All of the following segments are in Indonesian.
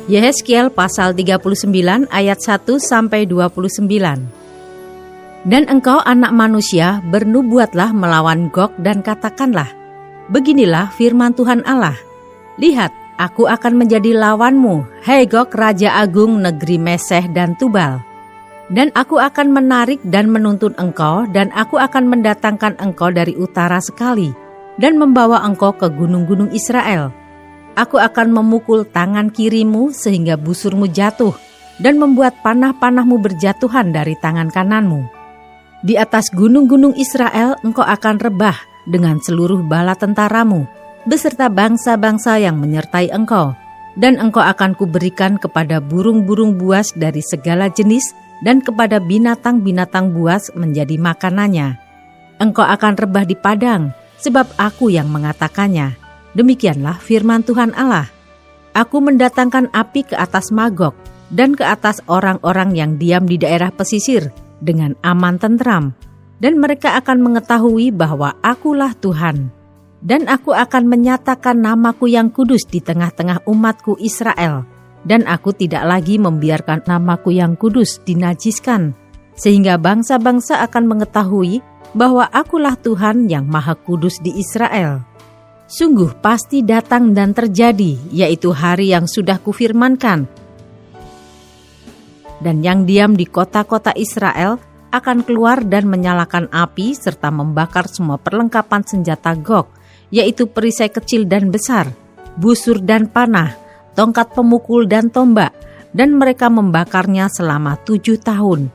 Yehezkiel pasal 39 ayat 1-29. Dan engkau anak manusia, bernubuatlah melawan Gog dan katakanlah, beginilah firman Tuhan Allah, lihat, aku akan menjadi lawanmu, hai Gog raja agung negeri Meseh dan Tubal. Dan aku akan menarik dan menuntun engkau, dan aku akan mendatangkan engkau dari utara sekali, dan membawa engkau ke gunung-gunung Israel. Aku akan memukul tangan kirimu sehingga busurmu jatuh, dan membuat panah-panahmu berjatuhan dari tangan kananmu. Di atas gunung-gunung Israel engkau akan rebah dengan seluruh bala tentaramu, beserta bangsa-bangsa yang menyertai engkau. Dan engkau akan kuberikan kepada burung-burung buas dari segala jenis, dan kepada binatang-binatang buas menjadi makanannya. Engkau akan rebah di padang, sebab aku yang mengatakannya. Demikianlah firman Tuhan Allah. Aku mendatangkan api ke atas Magog, dan ke atas orang-orang yang diam di daerah pesisir, dengan aman tentram. Dan mereka akan mengetahui bahwa akulah Tuhan. Dan aku akan menyatakan namaku yang kudus di tengah-tengah umatku Israel. Dan aku tidak lagi membiarkan namaku yang kudus dinajiskan, sehingga bangsa-bangsa akan mengetahui bahwa akulah Tuhan yang Maha Kudus di Israel. Sungguh pasti datang dan terjadi, yaitu hari yang sudah kufirmankan. Dan yang diam di kota-kota Israel akan keluar dan menyalakan api serta membakar semua perlengkapan senjata Gog, yaitu perisai kecil dan besar, busur dan panah, tongkat pemukul dan tombak, dan mereka membakarnya selama 7 tahun.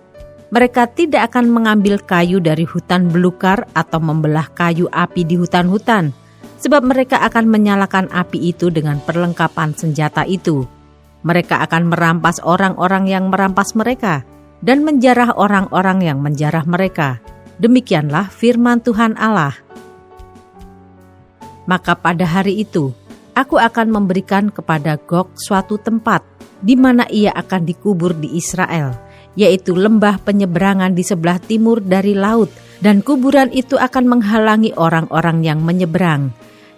Mereka tidak akan mengambil kayu dari hutan belukar atau membelah kayu api di hutan-hutan, sebab mereka akan menyalakan api itu dengan perlengkapan senjata itu. Mereka akan merampas orang-orang yang merampas mereka, dan menjarah orang-orang yang menjarah mereka. Demikianlah firman Tuhan Allah. Maka pada hari itu, aku akan memberikan kepada Gog suatu tempat di mana ia akan dikubur di Israel, yaitu lembah penyeberangan di sebelah timur dari laut, dan kuburan itu akan menghalangi orang-orang yang menyeberang.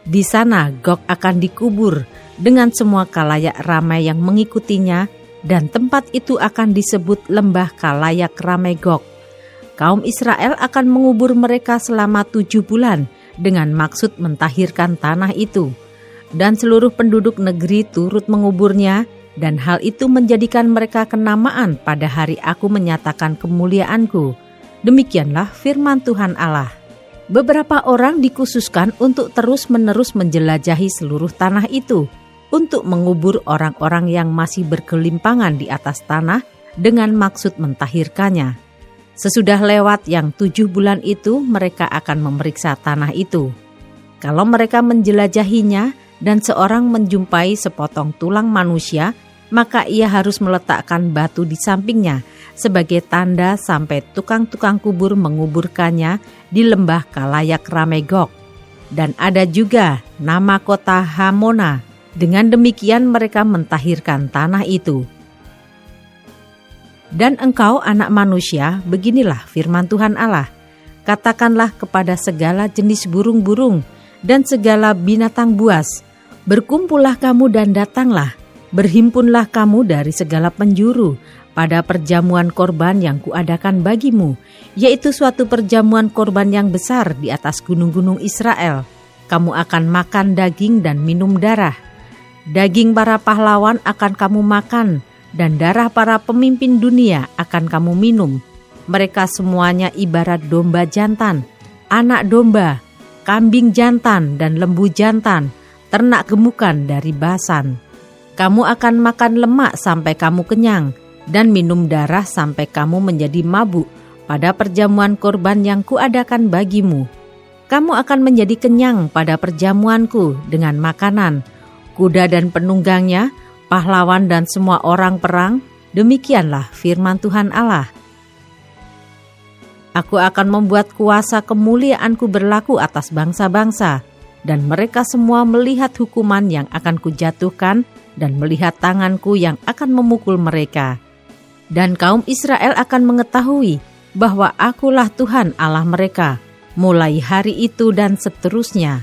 Di sana Gog akan dikubur dengan semua kalayak ramai yang mengikutinya, dan tempat itu akan disebut lembah kalayak ramai Gog. Kaum Israel akan mengubur mereka selama 7 bulan dengan maksud mentahirkan tanah itu. Dan seluruh penduduk negeri turut menguburnya, dan hal itu menjadikan mereka kenamaan pada hari aku menyatakan kemuliaanku. Demikianlah firman Tuhan Allah. Beberapa orang dikhususkan untuk terus-menerus menjelajahi seluruh tanah itu, untuk mengubur orang-orang yang masih bergelimpangan di atas tanah dengan maksud mentahirkannya. Sesudah lewat yang 7 bulan itu, mereka akan memeriksa tanah itu. Kalau mereka menjelajahinya, dan seorang menjumpai sepotong tulang manusia, maka ia harus meletakkan batu di sampingnya sebagai tanda sampai tukang-tukang kubur menguburkannya di lembah kalayak ramai Gog. Dan ada juga nama kota Hamona. Dengan demikian mereka mentahirkan tanah itu. Dan engkau anak manusia, beginilah firman Tuhan Allah. Katakanlah kepada segala jenis burung-burung dan segala binatang buas, berkumpullah kamu dan datanglah, berhimpunlah kamu dari segala penjuru pada perjamuan korban yang kuadakan bagimu, yaitu suatu perjamuan korban yang besar di atas gunung-gunung Israel. Kamu akan makan daging dan minum darah. Daging para pahlawan akan kamu makan, dan darah para pemimpin dunia akan kamu minum. Mereka semuanya ibarat domba jantan, anak domba, kambing jantan dan lembu jantan, ternak gemukan dari Basan. Kamu akan makan lemak sampai kamu kenyang, dan minum darah sampai kamu menjadi mabuk pada perjamuan korban yang kuadakan bagimu. Kamu akan menjadi kenyang pada perjamuanku dengan makanan, kuda dan penunggangnya, pahlawan dan semua orang perang. Demikianlah firman Tuhan Allah. Aku akan membuat kuasa kemuliaanku berlaku atas bangsa-bangsa, dan mereka semua melihat hukuman yang akan kujatuhkan dan melihat tanganku yang akan memukul mereka. Dan kaum Israel akan mengetahui bahwa akulah Tuhan Allah mereka, mulai hari itu dan seterusnya.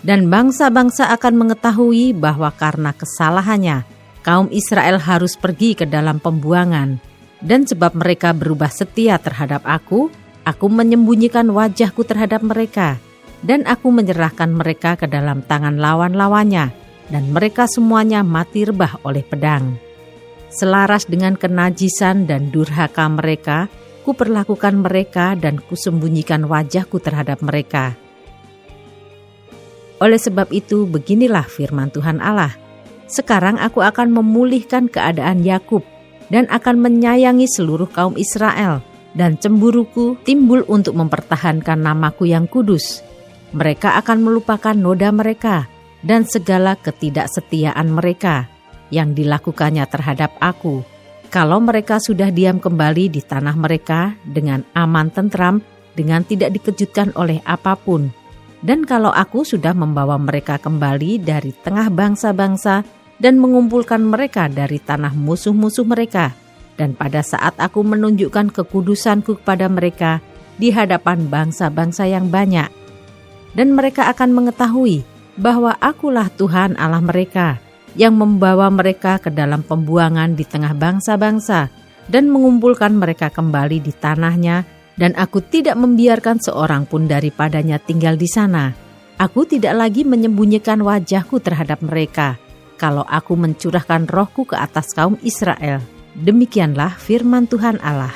Dan bangsa-bangsa akan mengetahui bahwa karena kesalahannya kaum Israel harus pergi ke dalam pembuangan, dan sebab mereka berubah setia terhadap aku menyembunyikan wajahku terhadap mereka, dan aku menyerahkan mereka ke dalam tangan lawan-lawannya, dan mereka semuanya mati rebah oleh pedang. Selaras dengan kenajisan dan durhaka mereka, kuperlakukan mereka dan kusembunyikan wajahku terhadap mereka. Oleh sebab itu, beginilah firman Tuhan Allah. Sekarang aku akan memulihkan keadaan Yakub dan akan menyayangi seluruh kaum Israel, dan cemburuku timbul untuk mempertahankan namaku yang kudus. Mereka akan melupakan noda mereka dan segala ketidaksetiaan mereka yang dilakukannya terhadap aku. Kalau mereka sudah diam kembali di tanah mereka dengan aman tentram, dengan tidak dikejutkan oleh apapun. Dan kalau aku sudah membawa mereka kembali dari tengah bangsa-bangsa dan mengumpulkan mereka dari tanah musuh-musuh mereka, dan pada saat aku menunjukkan kekudusanku kepada mereka di hadapan bangsa-bangsa yang banyak, dan mereka akan mengetahui bahwa akulah Tuhan Allah mereka, yang membawa mereka ke dalam pembuangan di tengah bangsa-bangsa dan mengumpulkan mereka kembali di tanahnya, dan aku tidak membiarkan seorang pun daripadanya tinggal di sana. Aku tidak lagi menyembunyikan wajahku terhadap mereka, kalau aku mencurahkan rohku ke atas kaum Israel. Demikianlah firman Tuhan Allah.